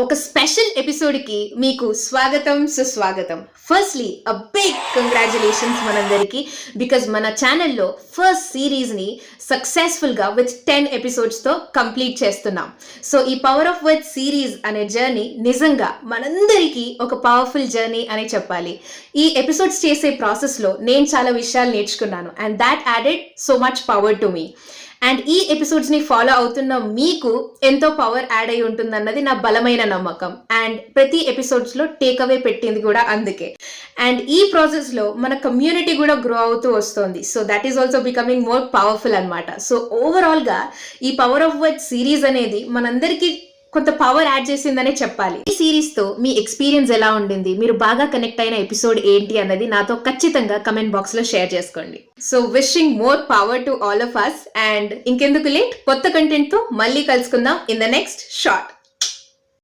ఒక special episode కి మీకు స్వాగతం సుస్వాగతం. ఫస్ట్లీ అ బిగ్ కంగ్రాచులేషన్స్ మనందరికి, బికాజ్ మన ఛానల్లో ఫస్ట్ సిరీస్ ని సక్సెస్ఫుల్ గా విత్ 10 ఎపిసోడ్స్ తో కంప్లీట్ చేస్తున్నాం. సో ఈ పవర్ ఆఫ్ వర్డ్ సిరీస్ అనే జర్నీ నిజంగా మనందరికీ ఒక పవర్ఫుల్ జర్నీ అని చెప్పాలి. ఈ ఎపిసోడ్స్ చేసే ప్రాసెస్ లో నేను చాలా విషయాలు నేర్చుకున్నాను, and that added so much power to me. And ఈ ఎపిసోడ్స్ ని ఫాలో అవుతున్న మీకు ఎంతో పవర్ యాడ్ అయి ఉంటుందన్నది నా బలమైన నమ్మకం. అండ్ ప్రతి ఎపిసోడ్స్ లో టేక్ అవే పెట్టింది కూడా అందుకే. అండ్ ఈ ప్రాసెస్ లో మన కమ్యూనిటీ కూడా గ్రో అవుతూ వస్తుంది. So that is also becoming more powerful అన్నమాట. సో ఓవరాల్ గా ఈ పవర్ ఆఫ్ వర్డ్ సిరీస్ అనేది మనందరికీ కొంత పవర్ యాడ్ చేసిందనే చెప్పాలి. ఈ సిరీస్ తో మీ ఎక్స్పీరియన్స్ ఎలా ఉండింది, మీరు బాగా కనెక్ట్ అయిన ఎపిసోడ్ ఏంటి అన్నది నాతో ఖచ్చితంగా కమెంట్ బాక్స్ లో షేర్ చేసుకోండి. So wishing more power to all of us. And ఇంకెందుకు లేట్, కొత్త కంటెంట్ తో మళ్ళీ కలుసుకుందాం ఇన్ ద నెక్స్ట్ షార్ట్.